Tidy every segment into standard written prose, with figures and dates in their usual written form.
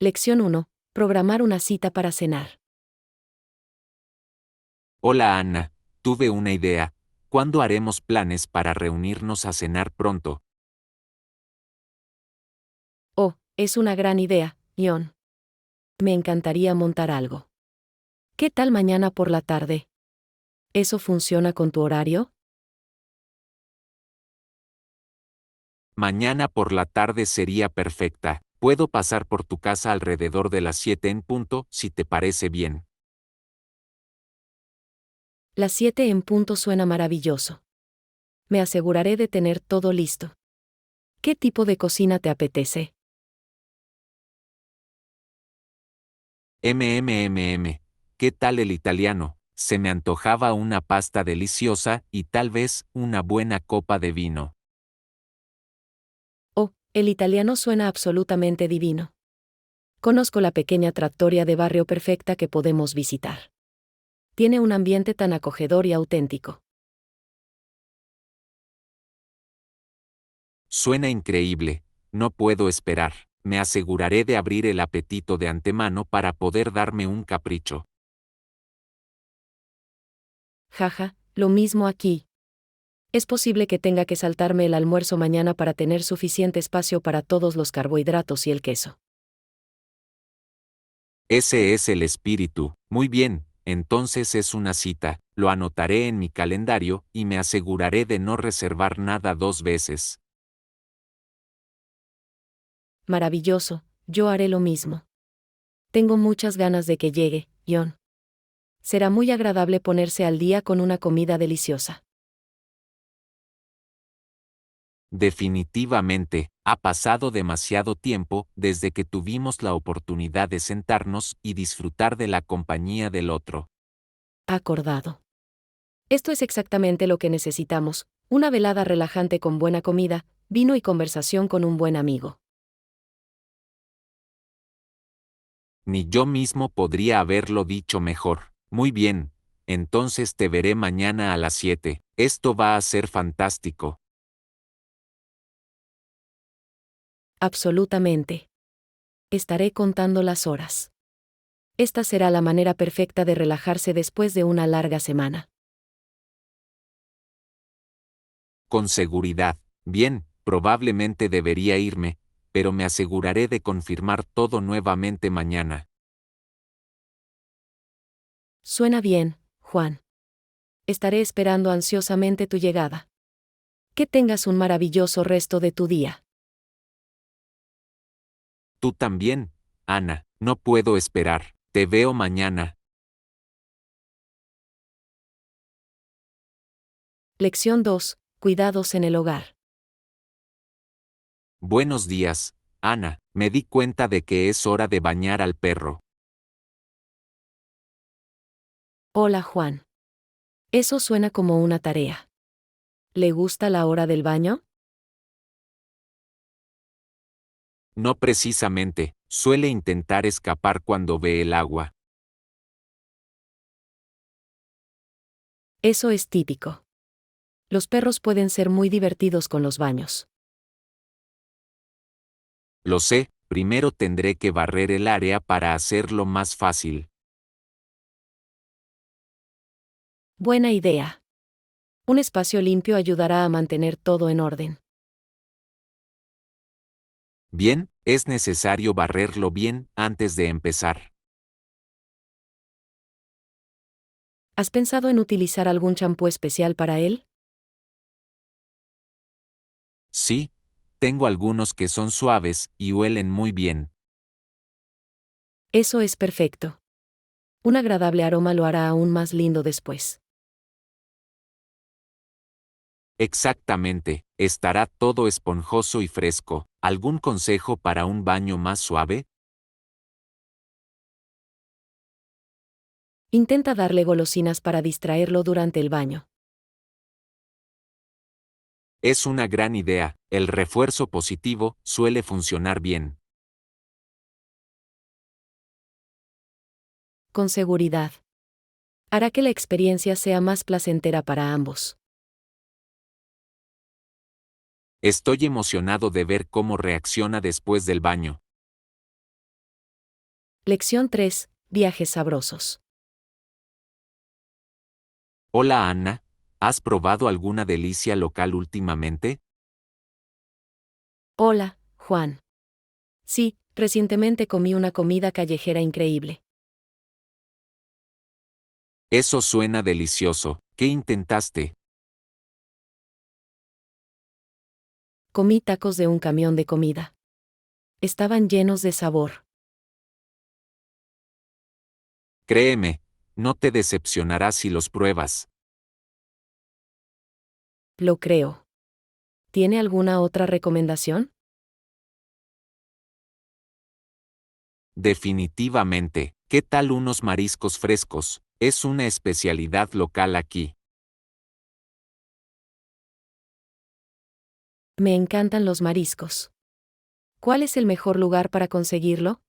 Lección 1. Programar una cita para cenar. Hola Ana, tuve una idea. ¿Cuándo haremos planes para reunirnos a cenar pronto? Oh, es una gran idea, Ion. Me encantaría montar algo. ¿Qué tal mañana por la tarde? ¿Eso funciona con tu horario? Mañana por la tarde sería perfecta. Puedo pasar por tu casa alrededor de las 7 en punto, si te parece bien. Las 7 en punto suena maravilloso. Me aseguraré de tener todo listo. ¿Qué tipo de cocina te apetece? ¿Qué tal el italiano? Se me antojaba una pasta deliciosa y tal vez una buena copa de vino. Oh, el italiano suena absolutamente divino. Conozco la pequeña trattoria de barrio perfecta que podemos visitar. Tiene un ambiente tan acogedor y auténtico. Suena increíble. No puedo esperar. Me aseguraré de abrir el apetito de antemano para poder darme un capricho. Jaja, lo mismo aquí. Es posible que tenga que saltarme el almuerzo mañana para tener suficiente espacio para todos los carbohidratos y el queso. Ese es el espíritu. Muy bien, entonces es una cita. Lo anotaré en mi calendario y me aseguraré de no reservar nada dos veces. Maravilloso, yo haré lo mismo. Tengo muchas ganas de que llegue, Ion. Será muy agradable ponerse al día con una comida deliciosa. Definitivamente, ha pasado demasiado tiempo desde que tuvimos la oportunidad de sentarnos y disfrutar de la compañía del otro. Acordado. Esto es exactamente lo que necesitamos, una velada relajante con buena comida, vino y conversación con un buen amigo. Ni yo mismo podría haberlo dicho mejor. Muy bien, entonces te veré mañana a las 7. Esto va a ser fantástico. Absolutamente. Estaré contando las horas. Esta será la manera perfecta de relajarse después de una larga semana. Con seguridad. Bien, probablemente debería irme, pero me aseguraré de confirmar todo nuevamente mañana. Suena bien, Juan. Estaré esperando ansiosamente tu llegada. Que tengas un maravilloso resto de tu día. Tú también, Ana, no puedo esperar. Te veo mañana. Lección 2. Cuidados en el hogar. Buenos días, Ana. Me di cuenta de que es hora de bañar al perro. Hola, Juan. Eso suena como una tarea. ¿Le gusta la hora del baño? No precisamente, suele intentar escapar cuando ve el agua. Eso es típico. Los perros pueden ser muy divertidos con los baños. Lo sé, primero tendré que barrer el área para hacerlo más fácil. Buena idea. Un espacio limpio ayudará a mantener todo en orden. Bien, es necesario barrerlo bien antes de empezar. ¿Has pensado en utilizar algún champú especial para él? Sí, tengo algunos que son suaves y huelen muy bien. Eso es perfecto. Un agradable aroma lo hará aún más lindo después. Exactamente, estará todo esponjoso y fresco. ¿Algún consejo para un baño más suave? Intenta darle golosinas para distraerlo durante el baño. Es una gran idea, el refuerzo positivo suele funcionar bien. Con seguridad. Hará que la experiencia sea más placentera para ambos. Estoy emocionado de ver cómo reacciona después del baño. Lección 3. Viajes sabrosos. Hola Ana, ¿has probado alguna delicia local últimamente? Hola, Juan. Sí, recientemente comí una comida callejera increíble. Eso suena delicioso. ¿Qué intentaste? Comí tacos de un camión de comida. Estaban llenos de sabor. Créeme, no te decepcionarás si los pruebas. Lo creo. ¿Tiene alguna otra recomendación? Definitivamente. ¿Qué tal unos mariscos frescos? Es una especialidad local aquí. Me encantan los mariscos. ¿Cuál es el mejor lugar para conseguirlo?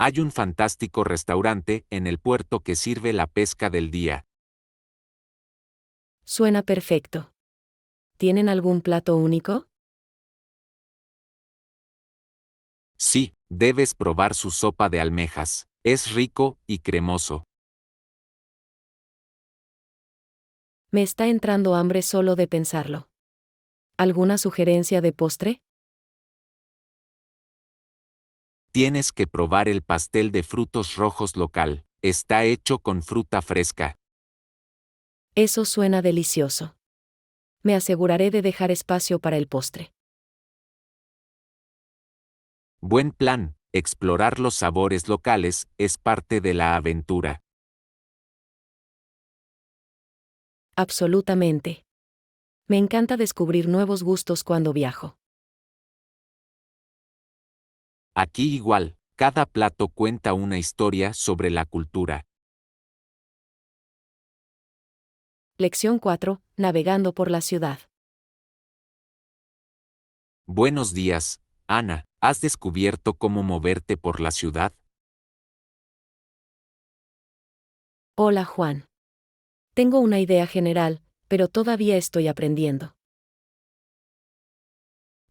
Hay un fantástico restaurante en el puerto que sirve la pesca del día. Suena perfecto. ¿Tienen algún plato único? Sí, debes probar su sopa de almejas. Es rico y cremoso. Me está entrando hambre solo de pensarlo. ¿Alguna sugerencia de postre? Tienes que probar el pastel de frutos rojos local. Está hecho con fruta fresca. Eso suena delicioso. Me aseguraré de dejar espacio para el postre. Buen plan. Explorar los sabores locales es parte de la aventura. Absolutamente. Me encanta descubrir nuevos gustos cuando viajo. Aquí igual, cada plato cuenta una historia sobre la cultura. Lección 4. Navegando por la ciudad. Buenos días, Ana. ¿Has descubierto cómo moverte por la ciudad? Hola, Juan. Tengo una idea general, pero todavía estoy aprendiendo.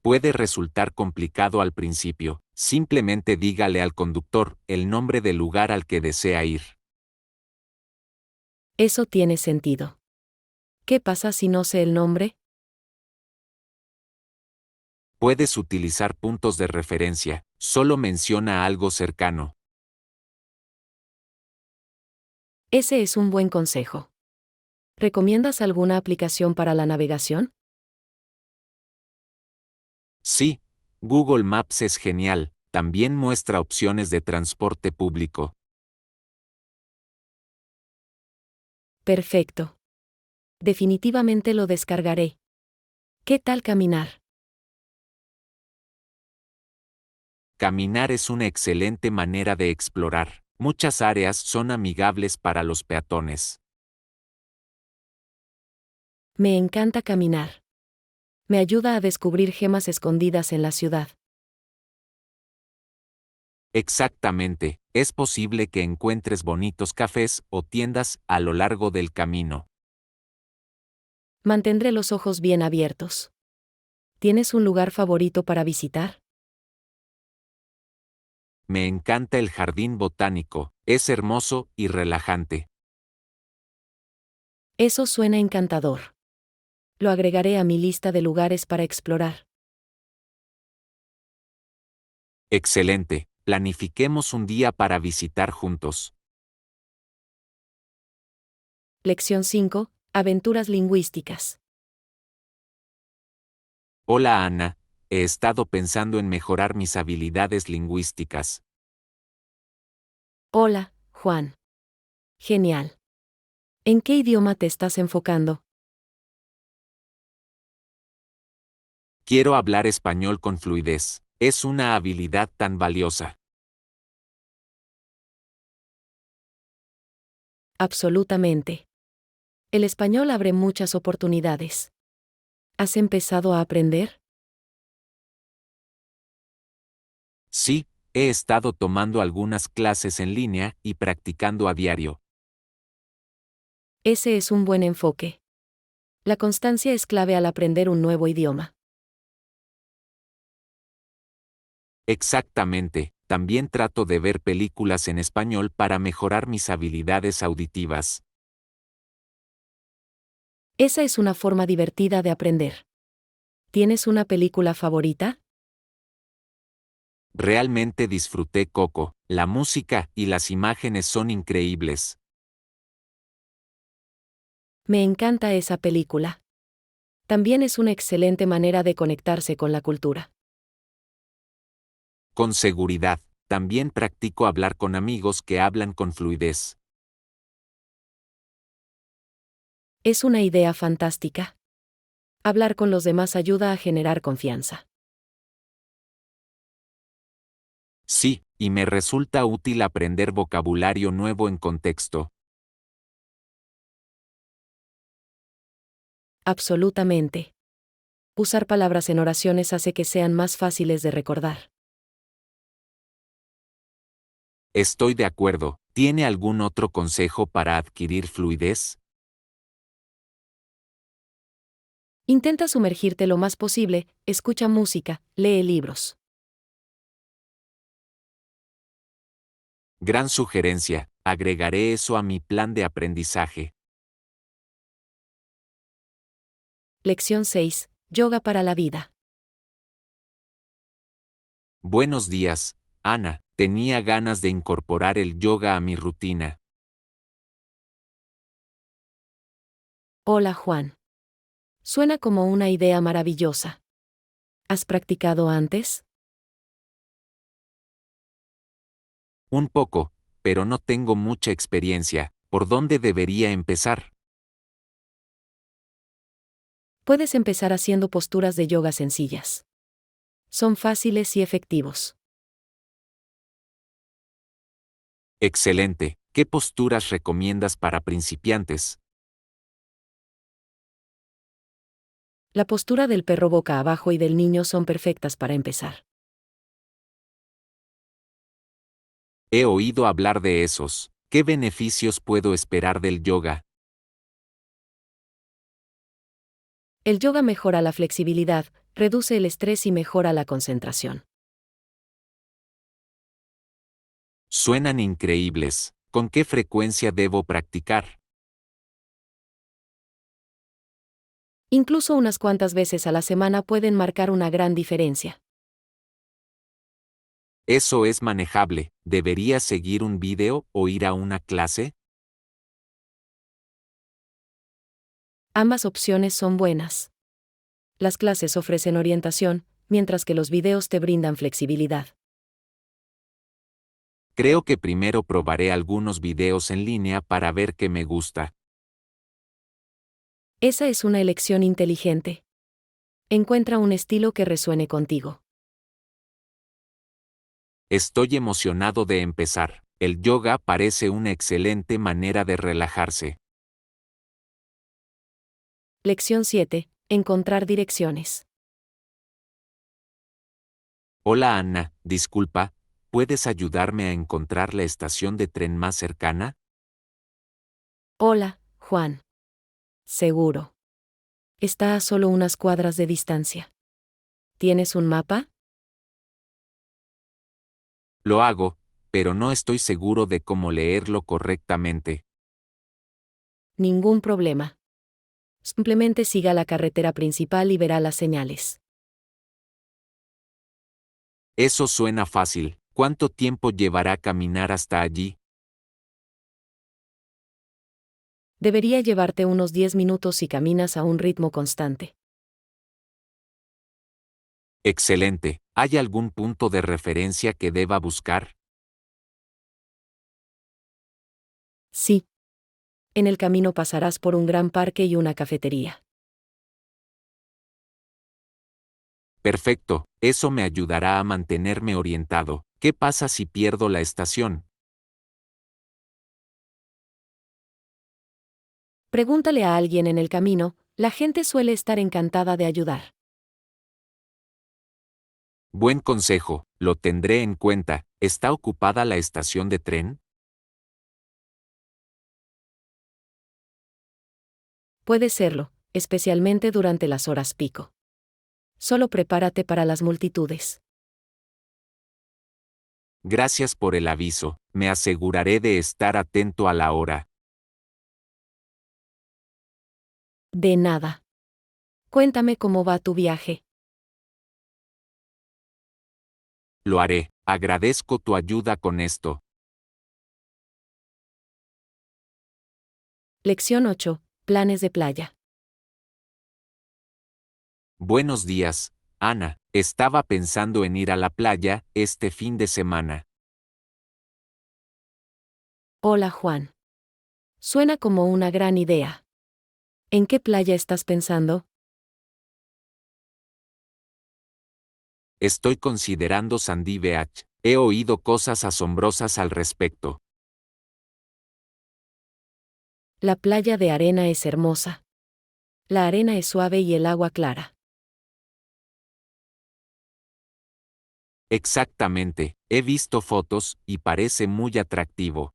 Puede resultar complicado al principio. Simplemente dígale al conductor el nombre del lugar al que desea ir. Eso tiene sentido. ¿Qué pasa si no sé el nombre? Puedes utilizar puntos de referencia. Solo menciona algo cercano. Ese es un buen consejo. ¿Recomiendas alguna aplicación para la navegación? Sí, Google Maps es genial. También muestra opciones de transporte público. Perfecto. Definitivamente lo descargaré. ¿Qué tal caminar? Caminar es una excelente manera de explorar. Muchas áreas son amigables para los peatones. Me encanta caminar. Me ayuda a descubrir gemas escondidas en la ciudad. Exactamente, es posible que encuentres bonitos cafés o tiendas a lo largo del camino. Mantendré los ojos bien abiertos. ¿Tienes un lugar favorito para visitar? Me encanta el jardín botánico, es hermoso y relajante. Eso suena encantador. Lo agregaré a mi lista de lugares para explorar. Excelente, planifiquemos un día para visitar juntos. Lección 5. Aventuras lingüísticas. Hola Ana, he estado pensando en mejorar mis habilidades lingüísticas. Hola, Juan. Genial. ¿En qué idioma te estás enfocando? Quiero hablar español con fluidez. Es una habilidad tan valiosa. Absolutamente. El español abre muchas oportunidades. ¿Has empezado a aprender? Sí, he estado tomando algunas clases en línea y practicando a diario. Ese es un buen enfoque. La constancia es clave al aprender un nuevo idioma. Exactamente, también trato de ver películas en español para mejorar mis habilidades auditivas. Esa es una forma divertida de aprender. ¿Tienes una película favorita? Realmente disfruté Coco, la música y las imágenes son increíbles. Me encanta esa película. También es una excelente manera de conectarse con la cultura. Con seguridad, también practico hablar con amigos que hablan con fluidez. Es una idea fantástica. Hablar con los demás ayuda a generar confianza. Sí, y me resulta útil aprender vocabulario nuevo en contexto. Absolutamente. Usar palabras en oraciones hace que sean más fáciles de recordar. Estoy de acuerdo. ¿Tiene algún otro consejo para adquirir fluidez? Intenta sumergirte lo más posible, escucha música, lee libros. Gran sugerencia. Agregaré eso a mi plan de aprendizaje. Lección 6. Yoga para la vida. Buenos días, Ana. Tenía ganas de incorporar el yoga a mi rutina. Hola Juan. Suena como una idea maravillosa. ¿Has practicado antes? Un poco, pero no tengo mucha experiencia. ¿Por dónde debería empezar? Puedes empezar haciendo posturas de yoga sencillas. Son fáciles y efectivos. Excelente. ¿Qué posturas recomiendas para principiantes? La postura del perro boca abajo y del niño son perfectas para empezar. He oído hablar de esos. ¿Qué beneficios puedo esperar del yoga? El yoga mejora la flexibilidad, reduce el estrés y mejora la concentración. Suenan increíbles. ¿Con qué frecuencia debo practicar? Incluso unas cuantas veces a la semana pueden marcar una gran diferencia. Eso es manejable. ¿Debería seguir un video o ir a una clase? Ambas opciones son buenas. Las clases ofrecen orientación, mientras que los videos te brindan flexibilidad. Creo que primero probaré algunos videos en línea para ver qué me gusta. Esa es una elección inteligente. Encuentra un estilo que resuene contigo. Estoy emocionado de empezar. El yoga parece una excelente manera de relajarse. Lección 7. Encontrar direcciones. Hola Ana, disculpa, ¿puedes ayudarme a encontrar la estación de tren más cercana? Hola, Juan. Seguro. Está a solo unas cuadras de distancia. ¿Tienes un mapa? Lo hago, pero no estoy seguro de cómo leerlo correctamente. Ningún problema. Simplemente siga la carretera principal y verá las señales. Eso suena fácil. ¿Cuánto tiempo llevará caminar hasta allí? Debería llevarte unos 10 minutos si caminas a un ritmo constante. Excelente. ¿Hay algún punto de referencia que deba buscar? Sí. En el camino pasarás por un gran parque y una cafetería. Perfecto, eso me ayudará a mantenerme orientado. ¿Qué pasa si pierdo la estación? Pregúntale a alguien en el camino, la gente suele estar encantada de ayudar. Buen consejo, lo tendré en cuenta. ¿Está ocupada la estación de tren? Puede serlo, especialmente durante las horas pico. Solo prepárate para las multitudes. Gracias por el aviso, me aseguraré de estar atento a la hora. De nada. Cuéntame cómo va tu viaje. Lo haré, agradezco tu ayuda con esto. Lección 8. Planes de playa. Buenos días, Ana. Estaba pensando en ir a la playa este fin de semana. Hola Juan. Suena como una gran idea. ¿En qué playa estás pensando? Estoy considerando Sandy Beach. He oído cosas asombrosas al respecto. La playa de arena es hermosa. La arena es suave y el agua clara. Exactamente, he visto fotos y parece muy atractivo.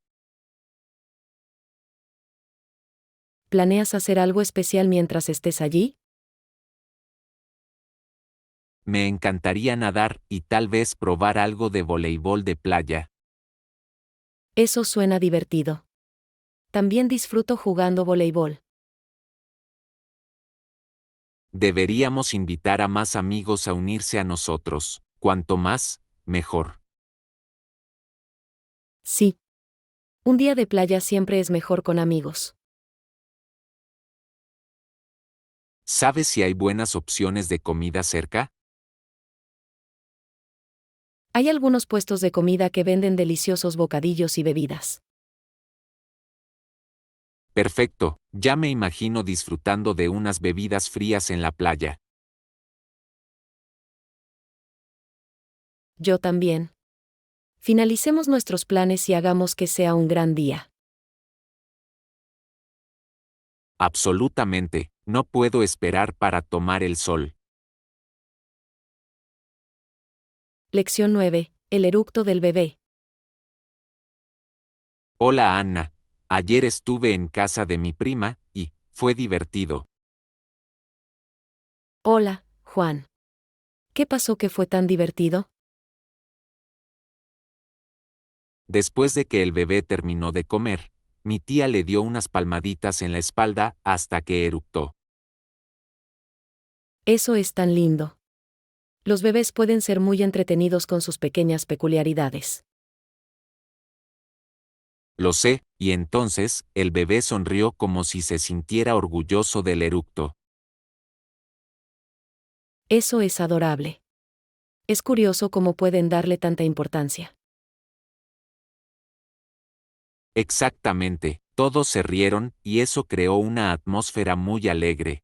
¿Planeas hacer algo especial mientras estés allí? Me encantaría nadar y tal vez probar algo de voleibol de playa. Eso suena divertido. También disfruto jugando voleibol. Deberíamos invitar a más amigos a unirse a nosotros. Cuanto más, mejor. Sí. Un día de playa siempre es mejor con amigos. ¿Sabes si hay buenas opciones de comida cerca? Hay algunos puestos de comida que venden deliciosos bocadillos y bebidas. Perfecto, ya me imagino disfrutando de unas bebidas frías en la playa. Yo también. Finalicemos nuestros planes y hagamos que sea un gran día. Absolutamente, no puedo esperar para tomar el sol. Lección 9. El eructo del bebé. Hola Anna, ayer estuve en casa de mi prima, y fue divertido. Hola, Juan. ¿Qué pasó que fue tan divertido? Después de que el bebé terminó de comer, mi tía le dio unas palmaditas en la espalda hasta que eructó. Eso es tan lindo. Los bebés pueden ser muy entretenidos con sus pequeñas peculiaridades. Lo sé, y entonces, el bebé sonrió como si se sintiera orgulloso del eructo. Eso es adorable. Es curioso cómo pueden darle tanta importancia. Exactamente, todos se rieron, y eso creó una atmósfera muy alegre.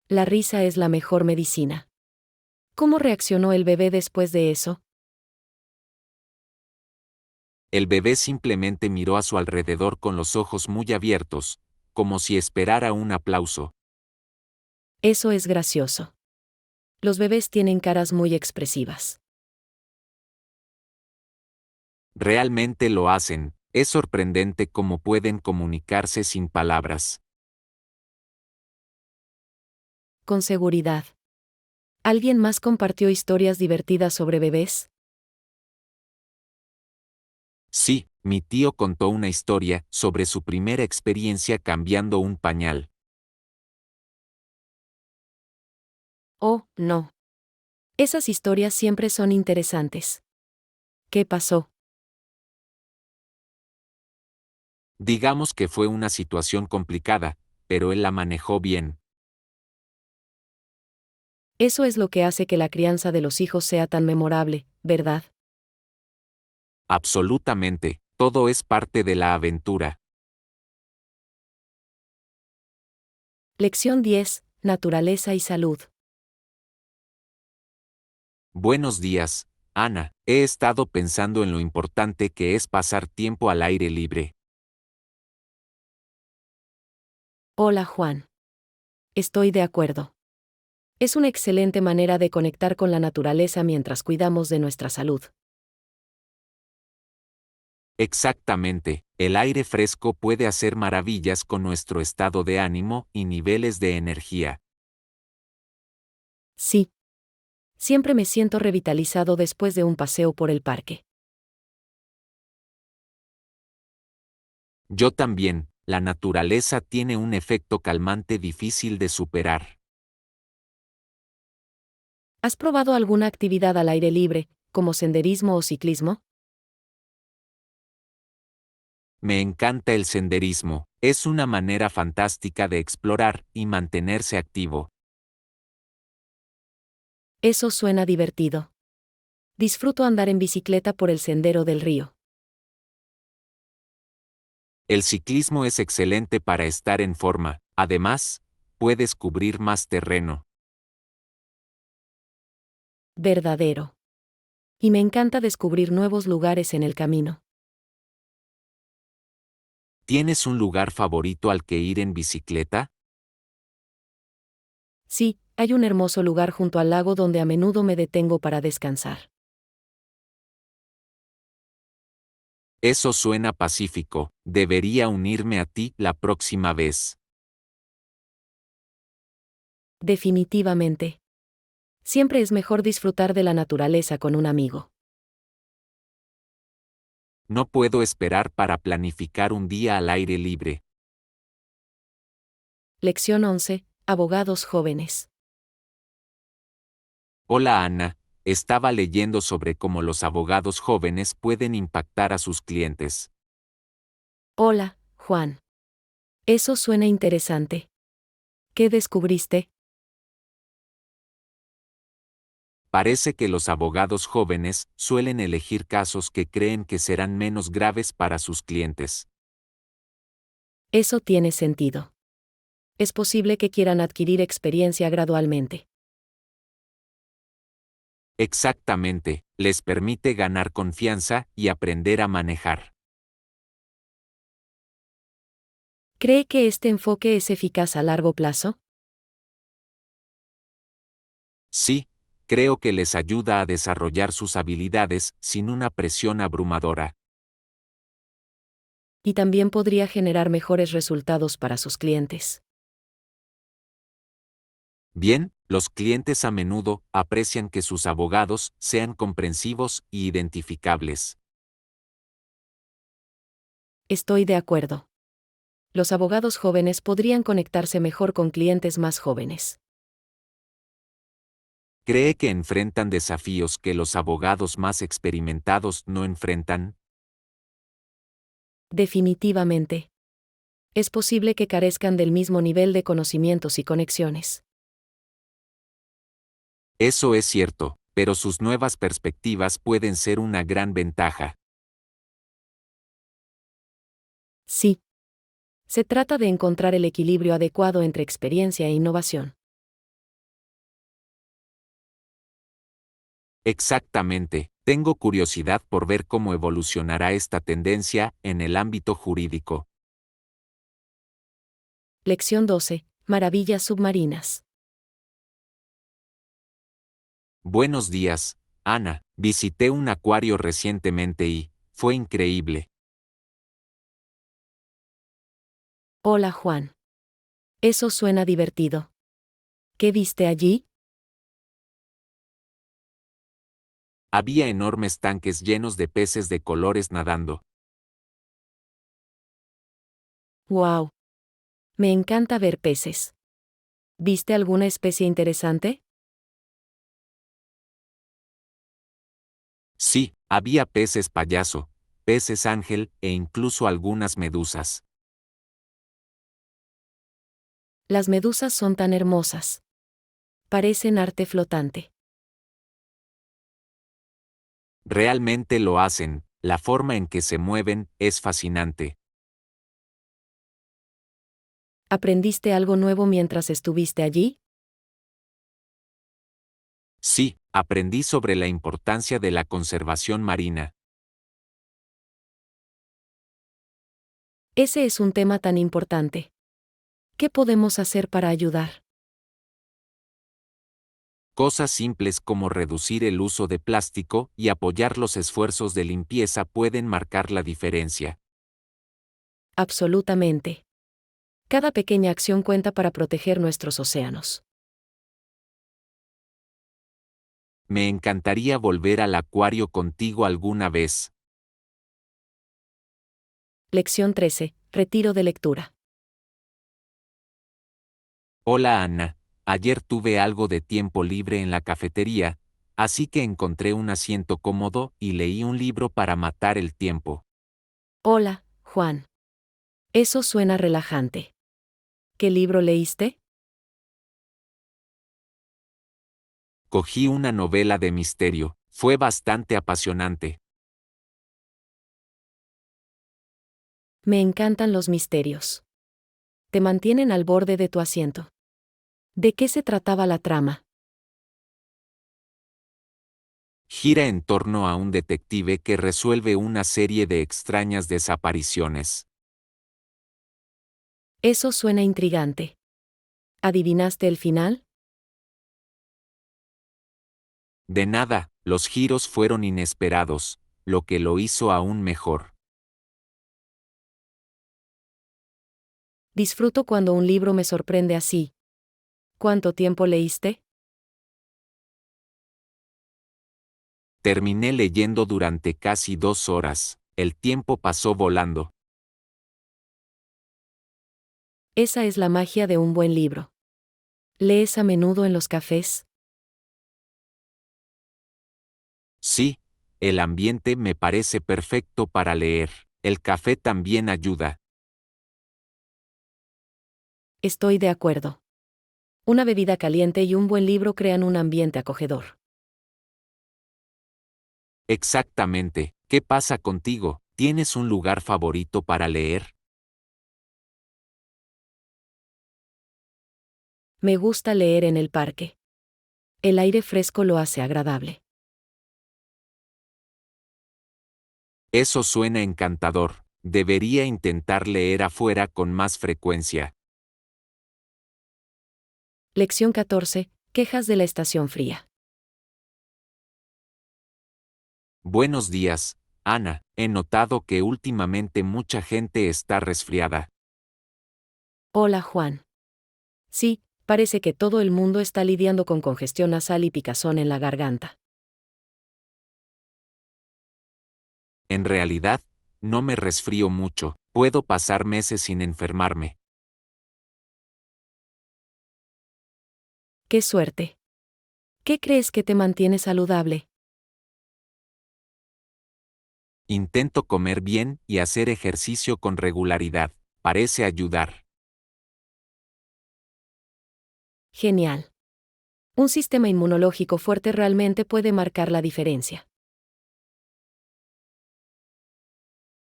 La risa es la mejor medicina. ¿Cómo reaccionó el bebé después de eso? El bebé simplemente miró a su alrededor con los ojos muy abiertos, como si esperara un aplauso. Eso es gracioso. Los bebés tienen caras muy expresivas. Realmente lo hacen, es sorprendente cómo pueden comunicarse sin palabras. Con seguridad. ¿Alguien más compartió historias divertidas sobre bebés? Sí, mi tío contó una historia sobre su primera experiencia cambiando un pañal. Oh, no. Esas historias siempre son interesantes. ¿Qué pasó? Digamos que fue una situación complicada, pero él la manejó bien. Eso es lo que hace que la crianza de los hijos sea tan memorable, ¿verdad? Absolutamente, todo es parte de la aventura. Lección 10. Naturaleza y salud. Buenos días, Ana. He estado pensando en lo importante que es pasar tiempo al aire libre. Hola Juan. Estoy de acuerdo. Es una excelente manera de conectar con la naturaleza mientras cuidamos de nuestra salud. Exactamente, el aire fresco puede hacer maravillas con nuestro estado de ánimo y niveles de energía. Sí. Siempre me siento revitalizado después de un paseo por el parque. Yo también, la naturaleza tiene un efecto calmante difícil de superar. ¿Has probado alguna actividad al aire libre, como senderismo o ciclismo? Me encanta el senderismo, es una manera fantástica de explorar y mantenerse activo. Eso suena divertido. Disfruto andar en bicicleta por el sendero del río. El ciclismo es excelente para estar en forma, además, puedes cubrir más terreno. Verdadero. Y me encanta descubrir nuevos lugares en el camino. ¿Tienes un lugar favorito al que ir en bicicleta? Sí, hay un hermoso lugar junto al lago donde a menudo me detengo para descansar. Eso suena pacífico, debería unirme a ti la próxima vez. Definitivamente. Siempre es mejor disfrutar de la naturaleza con un amigo. No puedo esperar para planificar un día al aire libre. Lección 11. Abogados jóvenes. Hola Ana, estaba leyendo sobre cómo los abogados jóvenes pueden impactar a sus clientes. Hola, Juan. Eso suena interesante. ¿Qué descubriste? Parece que los abogados jóvenes suelen elegir casos que creen que serán menos graves para sus clientes. Eso tiene sentido. Es posible que quieran adquirir experiencia gradualmente. Exactamente, les permite ganar confianza y aprender a manejar. ¿Cree que este enfoque es eficaz a largo plazo? Sí, creo que les ayuda a desarrollar sus habilidades sin una presión abrumadora. Y también podría generar mejores resultados para sus clientes. Bien, los clientes a menudo aprecian que sus abogados sean comprensivos y identificables. Estoy de acuerdo. Los abogados jóvenes podrían conectarse mejor con clientes más jóvenes. ¿Cree que enfrentan desafíos que los abogados más experimentados no enfrentan? Definitivamente. Es posible que carezcan del mismo nivel de conocimientos y conexiones. Eso es cierto, pero sus nuevas perspectivas pueden ser una gran ventaja. Sí. Se trata de encontrar el equilibrio adecuado entre experiencia e innovación. Exactamente, tengo curiosidad por ver cómo evolucionará esta tendencia en el ámbito jurídico. Lección 12. Maravillas submarinas. Buenos días, Ana. Visité un acuario recientemente y fue increíble. Hola, Juan. Eso suena divertido. ¿Qué viste allí? Había enormes tanques llenos de peces de colores nadando. ¡Wow! Me encanta ver peces. ¿Viste alguna especie interesante? Sí, había peces payaso, peces ángel e incluso algunas medusas. Las medusas son tan hermosas. Parecen arte flotante. Realmente lo hacen, la forma en que se mueven es fascinante. ¿Aprendiste algo nuevo mientras estuviste allí? Sí, aprendí sobre la importancia de la conservación marina. Ese es un tema tan importante. ¿Qué podemos hacer para ayudar? Cosas simples como reducir el uso de plástico y apoyar los esfuerzos de limpieza pueden marcar la diferencia. Absolutamente. Cada pequeña acción cuenta para proteger nuestros océanos. Me encantaría volver al acuario contigo alguna vez. Lección 13. Retiro de lectura. Hola Ana, ayer tuve algo de tiempo libre en la cafetería, así que encontré un asiento cómodo y leí un libro para matar el tiempo. Hola, Juan. Eso suena relajante. ¿Qué libro leíste? Cogí una novela de misterio, fue bastante apasionante. Me encantan los misterios. Te mantienen al borde de tu asiento. ¿De qué se trataba la trama? Gira en torno a un detective que resuelve una serie de extrañas desapariciones. Eso suena intrigante. ¿Adivinaste el final? De nada, los giros fueron inesperados, lo que lo hizo aún mejor. Disfruto cuando un libro me sorprende así. ¿Cuánto tiempo leíste? Terminé leyendo durante casi 2 horas, el tiempo pasó volando. Esa es la magia de un buen libro. ¿Lees a menudo en los cafés? Sí, el ambiente me parece perfecto para leer, el café también ayuda. Estoy de acuerdo. Una bebida caliente y un buen libro crean un ambiente acogedor. Exactamente, ¿qué pasa contigo? ¿Tienes un lugar favorito para leer? Me gusta leer en el parque. El aire fresco lo hace agradable. Eso suena encantador, debería intentar leer afuera con más frecuencia. Lección 14. Quejas de la estación fría. Buenos días, Ana, he notado que últimamente mucha gente está resfriada. Hola, Juan. Sí, parece que todo el mundo está lidiando con congestión nasal y picazón en la garganta. En realidad, no me resfrío mucho, puedo pasar meses sin enfermarme. ¡Qué suerte! ¿Qué crees que te mantiene saludable? Intento comer bien y hacer ejercicio con regularidad, parece ayudar. Genial. Un sistema inmunológico fuerte realmente puede marcar la diferencia.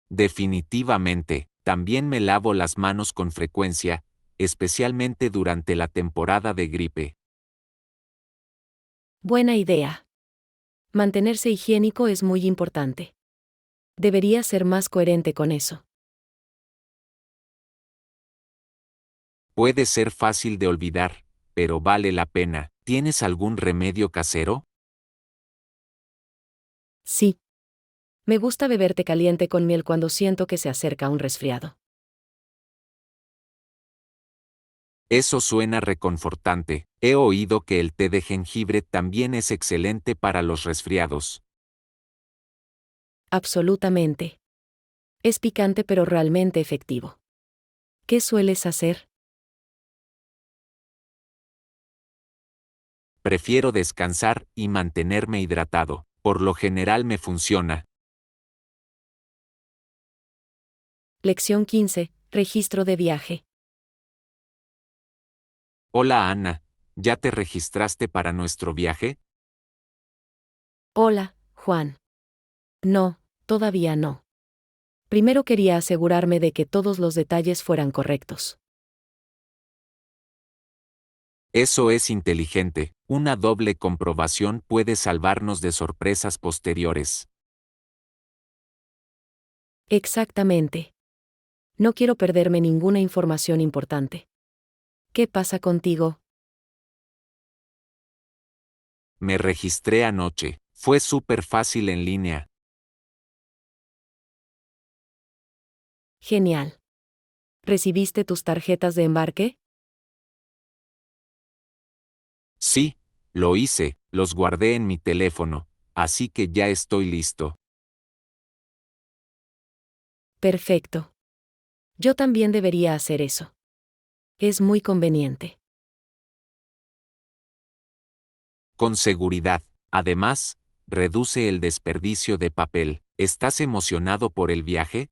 Definitivamente, también me lavo las manos con frecuencia, especialmente durante la temporada de gripe. Buena idea. Mantenerse higiénico es muy importante. Deberías ser más coherente con eso. Puede ser fácil de olvidar, pero vale la pena. ¿Tienes algún remedio casero? Sí. Me gusta beber té caliente con miel cuando siento que se acerca un resfriado. Eso suena reconfortante. He oído que el té de jengibre también es excelente para los resfriados. Absolutamente. Es picante pero realmente efectivo. ¿Qué sueles hacer? Prefiero descansar y mantenerme hidratado. Por lo general me funciona. Lección 15. Registro de viaje. Hola Ana, ¿ya te registraste para nuestro viaje? Hola, Juan. No, todavía no. Primero quería asegurarme de que todos los detalles fueran correctos. Eso es inteligente. Una doble comprobación puede salvarnos de sorpresas posteriores. Exactamente. No quiero perderme ninguna información importante. ¿Qué pasa contigo? Me registré anoche. Fue súper fácil en línea. Genial. ¿Recibiste tus tarjetas de embarque? Sí, lo hice. los guardé en mi teléfono, así que ya estoy listo. Perfecto. Yo también debería hacer eso. Es muy conveniente. Con seguridad. Además, reduce el desperdicio de papel. ¿Estás emocionado por el viaje?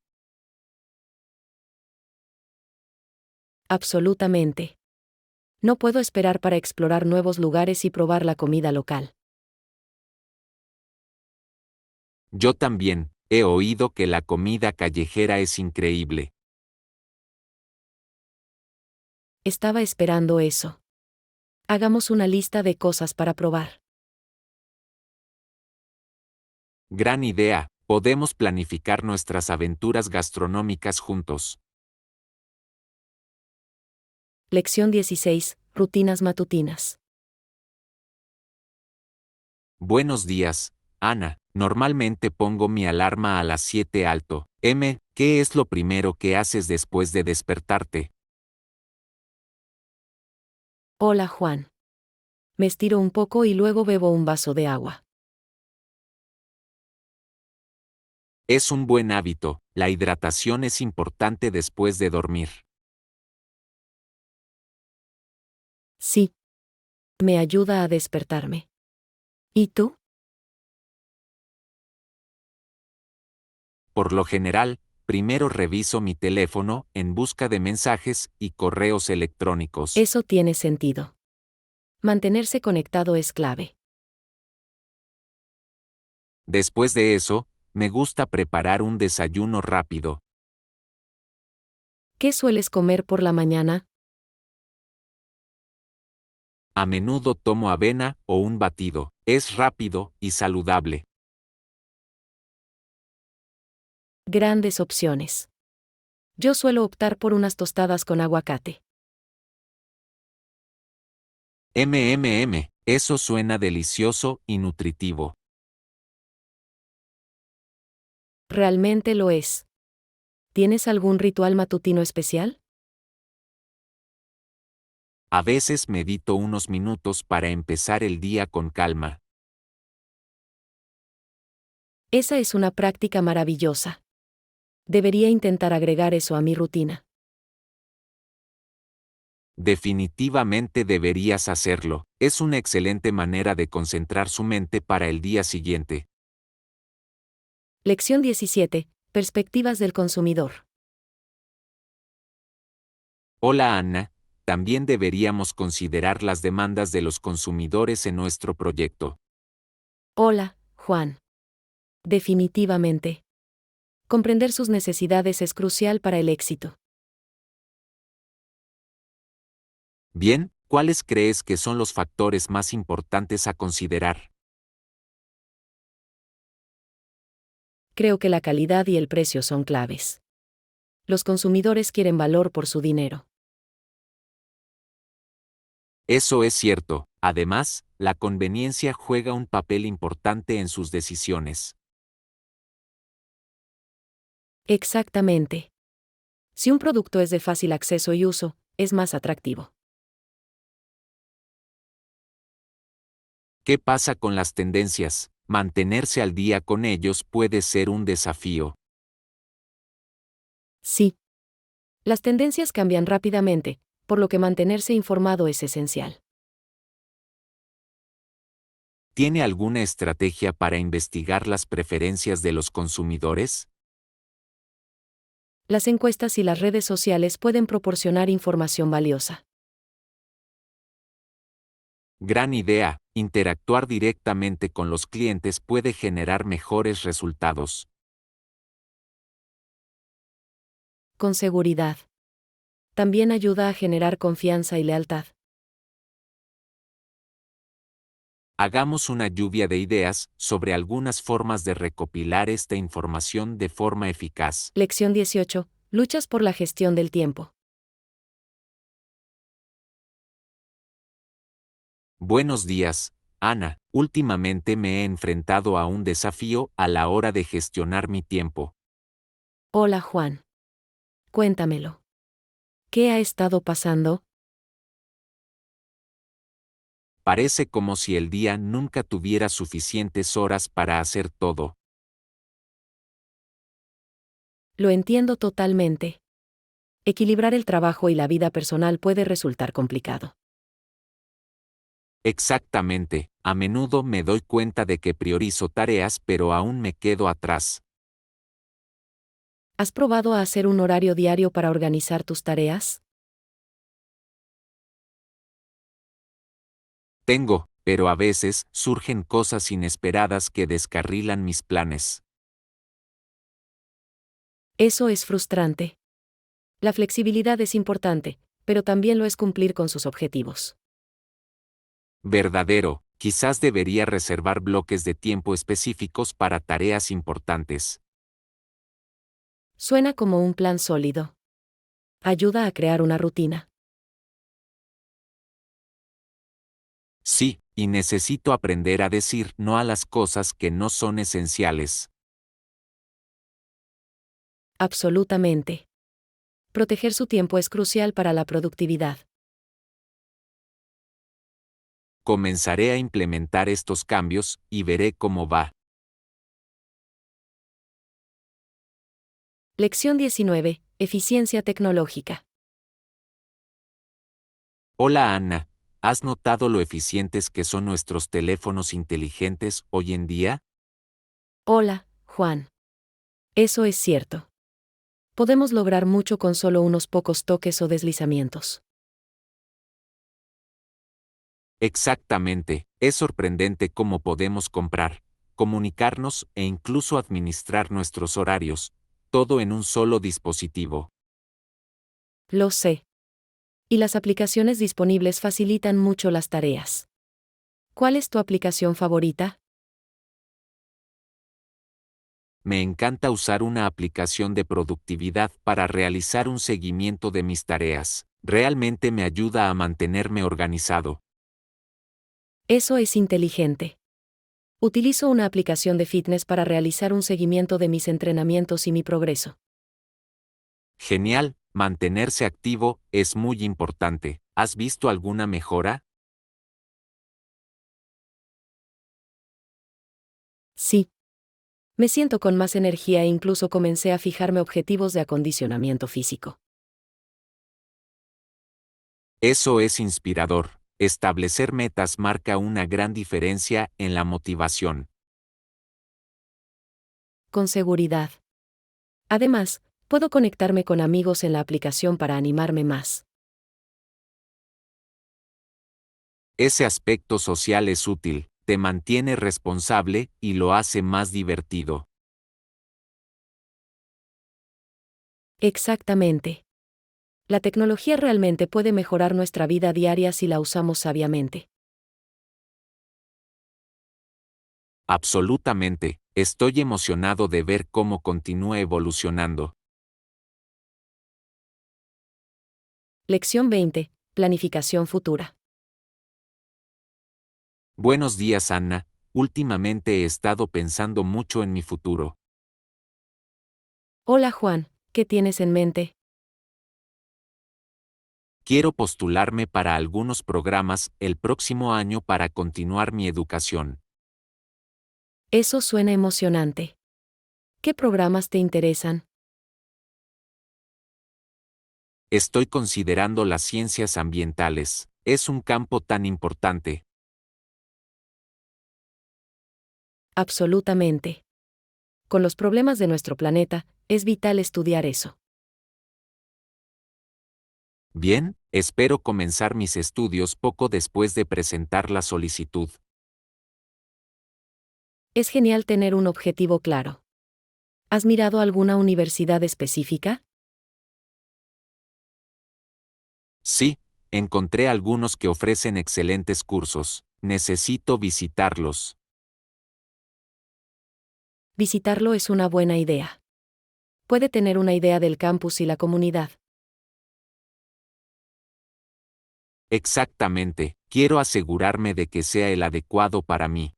Absolutamente. No puedo esperar para explorar nuevos lugares y probar la comida local. Yo también, he oído que la comida callejera es increíble. Estaba esperando eso. Hagamos una lista de cosas para probar. Gran idea, podemos planificar nuestras aventuras gastronómicas juntos. Lección 16. Rutinas matutinas. Buenos días, Ana. Normalmente pongo mi alarma a las 7 alto. ¿Qué es lo primero que haces después de despertarte? Hola Juan. Me estiro un poco y luego bebo un vaso de agua. Es un buen hábito, la hidratación es importante después de dormir. Sí. Me ayuda a despertarme. ¿Y tú? Por lo general, primero reviso mi teléfono en busca de mensajes y correos electrónicos. Eso tiene sentido. Mantenerse conectado es clave. Después de eso, me gusta preparar un desayuno rápido. ¿Qué sueles comer por la mañana? A menudo tomo avena o un batido. Es rápido y saludable. Grandes opciones. Yo suelo optar por unas tostadas con aguacate. Eso suena delicioso y nutritivo. Realmente lo es. ¿Tienes algún ritual matutino especial? A veces medito unos minutos para empezar el día con calma. Esa es una práctica maravillosa. Debería intentar agregar eso a mi rutina. Definitivamente deberías hacerlo. Es una excelente manera de concentrar su mente para el día siguiente. Lección 17. Perspectivas del consumidor. Hola Ana, también deberíamos considerar las demandas de los consumidores en nuestro proyecto. Hola, Juan. Definitivamente. Comprender sus necesidades es crucial para el éxito. Bien, ¿cuáles crees que son los factores más importantes a considerar? Creo que la calidad y el precio son claves. Los consumidores quieren valor por su dinero. Eso es cierto. Además, la conveniencia juega un papel importante en sus decisiones. Exactamente. Si un producto es de fácil acceso y uso, es más atractivo. ¿Qué pasa con las tendencias? Mantenerse al día con ellos puede ser un desafío. Sí. Las tendencias cambian rápidamente, por lo que mantenerse informado es esencial. ¿Tiene alguna estrategia para investigar las preferencias de los consumidores? Las encuestas y las redes sociales pueden proporcionar información valiosa. Gran idea, interactuar directamente con los clientes puede generar mejores resultados. Con seguridad. También ayuda a generar confianza y lealtad. Hagamos una lluvia de ideas sobre algunas formas de recopilar esta información de forma eficaz. Lección 18. Luchas por la gestión del tiempo. Buenos días, Ana. Últimamente me he enfrentado a un desafío a la hora de gestionar mi tiempo. Hola Juan. Cuéntamelo. ¿Qué ha estado pasando? Parece como si el día nunca tuviera suficientes horas para hacer todo. Lo entiendo totalmente. Equilibrar el trabajo y la vida personal puede resultar complicado. Exactamente, a menudo me doy cuenta de que priorizo tareas pero aún me quedo atrás. ¿Has probado a hacer un horario diario para organizar tus tareas? Tengo, pero a veces surgen cosas inesperadas que descarrilan mis planes. Eso es frustrante. La flexibilidad es importante, pero también lo es cumplir con sus objetivos. Verdadero, quizás debería reservar bloques de tiempo específicos para tareas importantes. Suena como un plan sólido. Ayuda a crear una rutina. Sí, y necesito aprender a decir no a las cosas que no son esenciales. Absolutamente. Proteger su tiempo es crucial para la productividad. Comenzaré a implementar estos cambios y veré cómo va. Lección 19. Eficiencia tecnológica. Hola Ana, ¿has notado lo eficientes que son nuestros teléfonos inteligentes hoy en día? Hola, Juan. Eso es cierto. Podemos lograr mucho con solo unos pocos toques o deslizamientos. Exactamente, es sorprendente cómo podemos comprar, comunicarnos e incluso administrar nuestros horarios, todo en un solo dispositivo. Lo sé. Y las aplicaciones disponibles facilitan mucho las tareas. ¿Cuál es tu aplicación favorita? Me encanta usar una aplicación de productividad para realizar un seguimiento de mis tareas. Realmente me ayuda a mantenerme organizado. Eso es inteligente. Utilizo una aplicación de fitness para realizar un seguimiento de mis entrenamientos y mi progreso. Genial, mantenerse activo es muy importante. ¿Has visto alguna mejora? Sí. Me siento con más energía e incluso comencé a fijarme objetivos de acondicionamiento físico. Eso es inspirador. Establecer metas marca una gran diferencia en la motivación. Con seguridad. Además, puedo conectarme con amigos en la aplicación para animarme más. Ese aspecto social es útil, te mantiene responsable y lo hace más divertido. Exactamente. La tecnología realmente puede mejorar nuestra vida diaria si la usamos sabiamente. Absolutamente, estoy emocionado de ver cómo continúa evolucionando. Lección 20. Planificación futura. Buenos días, Anna. Últimamente he estado pensando mucho en mi futuro. Hola Juan, ¿qué tienes en mente? Quiero postularme para algunos programas el próximo año para continuar mi educación. Eso suena emocionante. ¿Qué programas te interesan? Estoy considerando las ciencias ambientales. Es un campo tan importante. Absolutamente. Con los problemas de nuestro planeta, es vital estudiar eso. Bien, espero comenzar mis estudios poco después de presentar la solicitud. Es genial tener un objetivo claro. ¿Has mirado alguna universidad específica? Sí, encontré algunos que ofrecen excelentes cursos. Necesito visitarlos. Visitarlo es una buena idea. Puede tener una idea del campus y la comunidad. Exactamente, quiero asegurarme de que sea el adecuado para mí.